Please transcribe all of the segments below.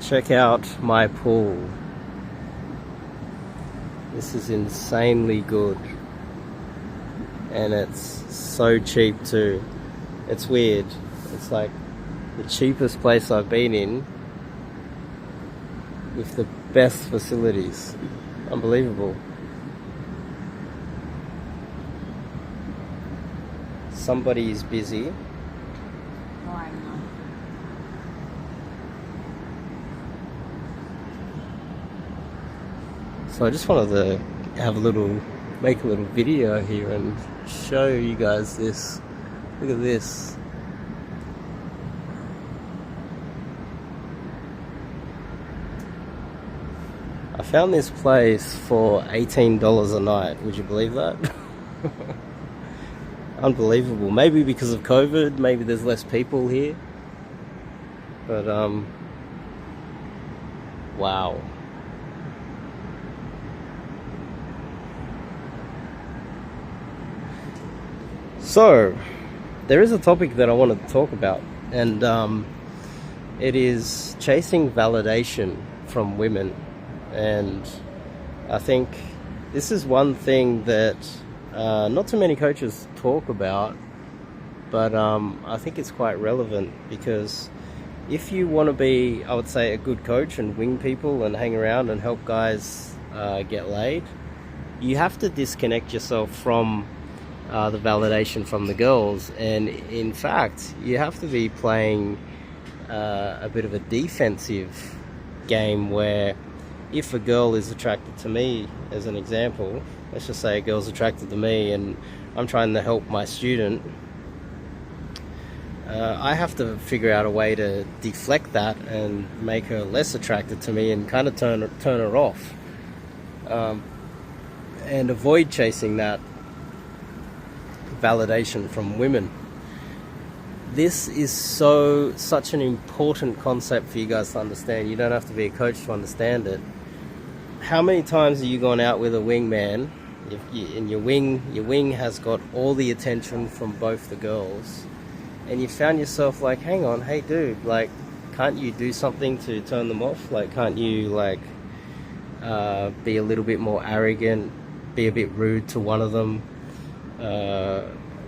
Check out my pool. This is insanely good. And it's so cheap too. It's weird. It's like the cheapest place I've been in with the best facilities. Unbelievable. Somebody is busy. Oh, I know. So I just wanted to have make a little video here and show you guys this. Look at this. I found this place for $18 a night. Would you believe that? Unbelievable. Maybe because of COVID, maybe there's less people here. But wow. So, there is a topic that I wanted to talk about, and it is chasing validation from women. And I think this is one thing that not too many coaches talk about, but I think it's quite relevant, because if you want to be, I would say, a good coach and wing people and hang around and help guys get laid, you have to disconnect yourself from the validation from the girls. And in fact, you have to be playing a bit of a defensive game, where if a girl is attracted to me, as an example, let's just say a girl's attracted to me and I'm trying to help my student, I have to figure out a way to deflect that and make her less attracted to me and kind of turn her off, and avoid chasing that validation from women. This is such an important concept for you guys to understand. You don't have to be a coach to understand it. How many times have you gone out with a wingman, and your wing has got all the attention from both the girls, and you found yourself like, hang on, hey dude, like, can't you do something to turn them off? Like, can't you like be a little bit more arrogant, be a bit rude to one of them?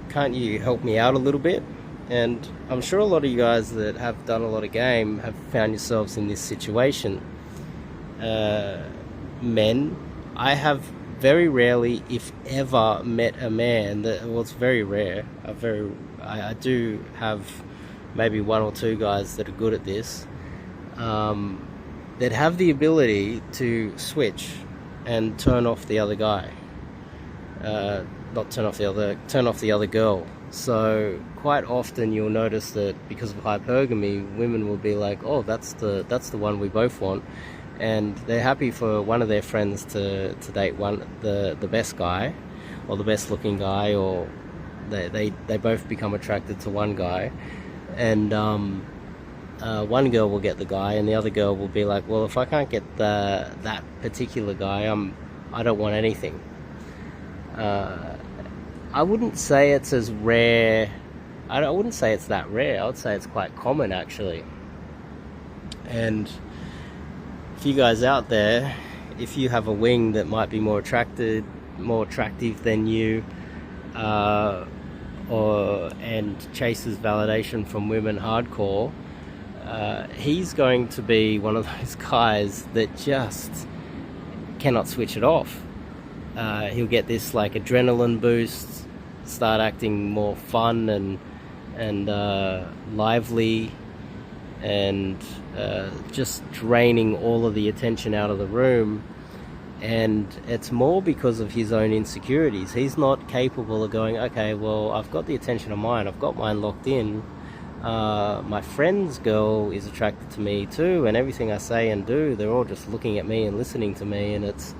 Can't you help me out a little bit? And I'm sure a lot of you guys that have done a lot of game have found yourselves in this situation. Men, I have very rarely, if ever, met a man that, well, it's very rare. I do have maybe one or two guys that are good at this, that have the ability to switch and turn off the other guy. Not turn off the other girl. So quite often you'll notice that because of hypergamy, women will be like, oh, that's the one we both want, and they're happy for one of their friends to date the best guy, or the best looking guy, or they both become attracted to one guy, and one girl will get the guy and the other girl will be like, well, if I can't get that particular guy, I don't want anything. I wouldn't say it's as rare. I wouldn't say it's that rare. I would say it's quite common, actually. And for you guys out there, if you have a wing that might be more attractive than you, and chases validation from women hardcore, he's going to be one of those guys that just cannot switch it off. He'll get this like adrenaline boost, start acting more fun and lively, and just draining all of the attention out of the room. And it's more because of his own insecurities. He's not capable of going, okay, well, I've got the attention of mine, I've got mine locked in, my friend's girl is attracted to me too, and everything I say and do, they're all just looking at me and listening to me. And it's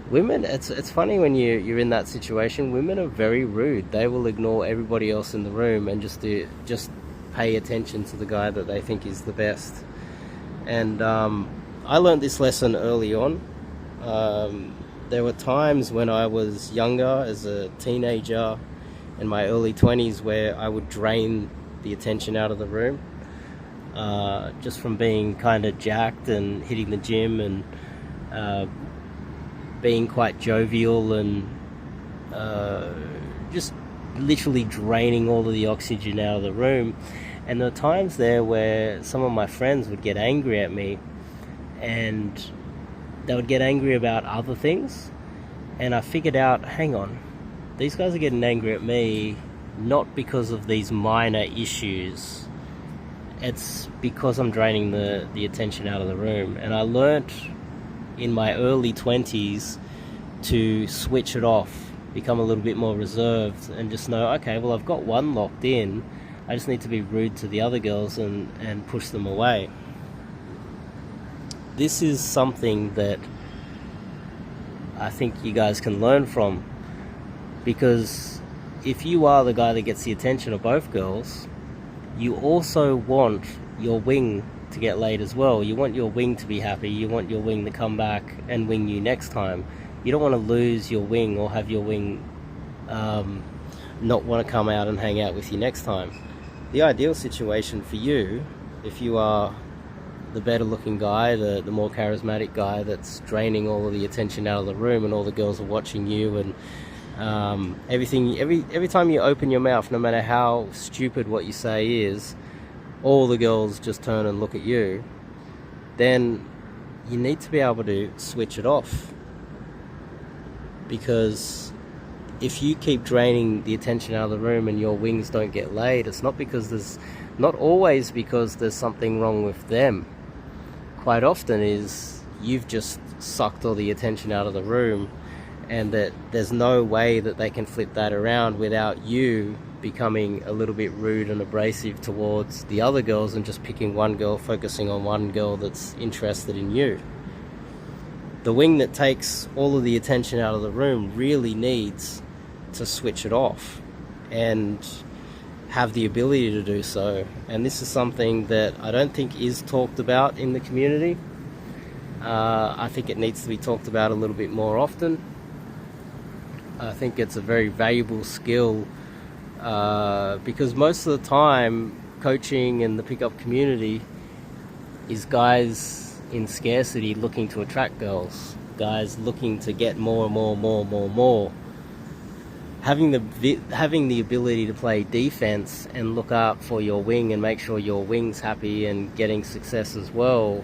women, it's funny when you're in that situation. Women are very rude. They will ignore everybody else in the room and just pay attention to the guy that they think is the best. And I learned this lesson early on. There were times when I was younger, as a teenager, in my early 20s, where I would drain the attention out of the room. just from being kind of jacked and hitting the gym and being quite jovial and just literally draining all of the oxygen out of the room. And there were times there where some of my friends would get angry at me, and they would get angry about other things. And I figured out, hang on, these guys are getting angry at me not because of these minor issues. It's because I'm draining the attention out of the room. And I learnt in my early 20s to switch it off, become a little bit more reserved, and just know, okay, well, I've got one locked in, I just need to be rude to the other girls and push them away. This is something that I think you guys can learn from, because if you are the guy that gets the attention of both girls, you also want your wing to get laid as well. You want your wing to be happy. You want your wing to come back and wing you next time. You don't want to lose your wing or have your wing not want to come out and hang out with you next time. The ideal situation for you, if you are the better looking guy, the more charismatic guy that's draining all of the attention out of the room, and all the girls are watching you, and every time you open your mouth, no matter how stupid what you say is, all the girls just turn and look at you, then you need to be able to switch it off. Because if you keep draining the attention out of the room and your wings don't get laid, it's not always because there's something wrong with them. Quite often is you've just sucked all the attention out of the room, and that there's no way that they can flip that around without you becoming a little bit rude and abrasive towards the other girls and just picking one girl, focusing on one girl that's interested in you. The wing that takes all of the attention out of the room really needs to switch it off and have the ability to do so. And this is something that I don't think is talked about in the community. I think it needs to be talked about a little bit more often. I think it's a very valuable skill, because most of the time coaching and the pickup community is guys in scarcity looking to attract girls, guys looking to get more and more. Having the ability to play defense and look out for your wing and make sure your wing's happy and getting success as well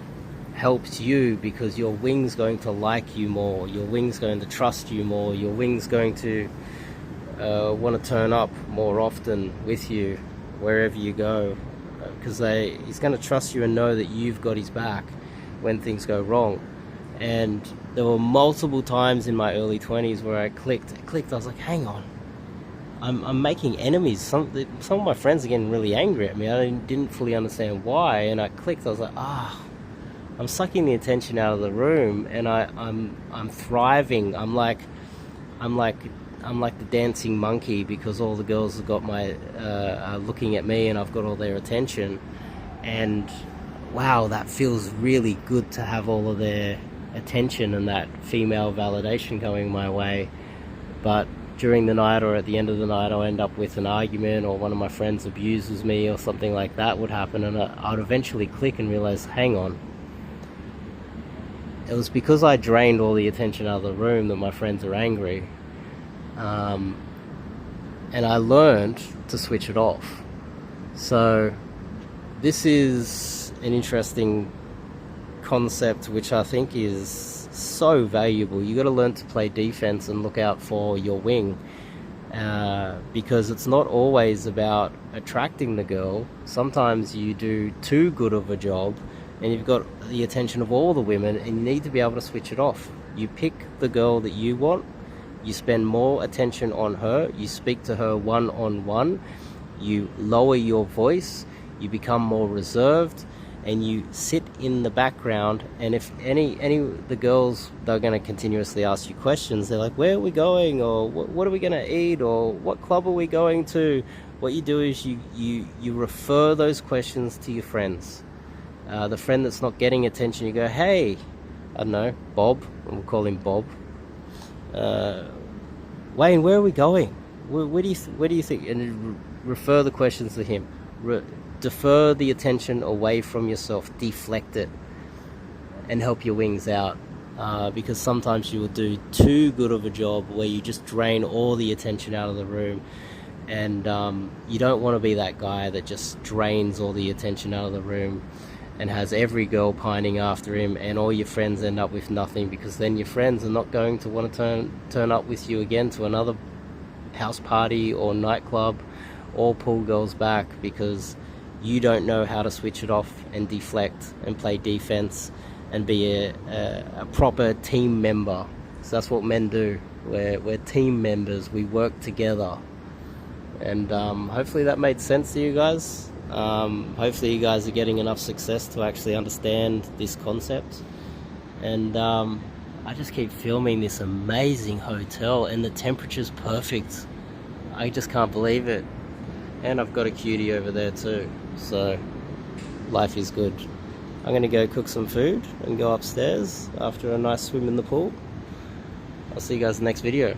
helps you, because your wing's going to like you more, your wing's going to trust you more, your wing's going to want to turn up more often with you wherever you go, because he's going to trust you and know that you've got his back when things go wrong. And there were multiple times in my early 20s where I clicked. I was like, hang on, I'm making enemies. Some of my friends are getting really angry at me. I didn't fully understand why, and I clicked. I was like, I'm sucking the attention out of the room, and I'm thriving. I'm like the dancing monkey, because all the girls have got are looking at me, and I've got all their attention. And wow, that feels really good to have all of their attention and that female validation going my way. But during the night or at the end of the night, I'll end up with an argument, or one of my friends abuses me or something like that would happen, and I'd eventually click and realize, hang on, it was because I drained all the attention out of the room that my friends are angry. And I learned to switch it off. So this is an interesting concept which I think is so valuable. You got to learn to play defense and look out for your wing, because it's not always about attracting the girl. Sometimes you do too good of a job and you've got the attention of all the women, and you need to be able to switch it off. You pick the girl that you want, you spend more attention on her, you speak to her one-on-one, you lower your voice, you become more reserved, and you sit in the background. And if any the girls, they're going to continuously ask you questions. They're like, where are we going, or what are we going to eat, or what club are we going to? What you do is you refer those questions to your friends. The friend that's not getting attention, you go, hey, I don't know, Bob, we'll call him Bob, Wayne, where are we going? Where do you think? And refer the questions to him. defer the attention away from yourself, deflect it, and help your wings out. Because sometimes you will do too good of a job where you just drain all the attention out of the room, and you don't want to be that guy that just drains all the attention out of the room and has every girl pining after him, and all your friends end up with nothing, because then your friends are not going to want to turn up with you again to another house party or nightclub or pull girls back, because you don't know how to switch it off and deflect and play defense and be a proper team member. So that's what men do. We're team members. We work together. And hopefully that made sense to you guys. Hopefully you guys are getting enough success to actually understand this concept. And I just keep filming this amazing hotel, and the temperature's perfect. I just can't believe it. And I've got a cutie over there too, so life is good. I'm gonna go cook some food and go upstairs after a nice swim in the pool. I'll see you guys in the next video.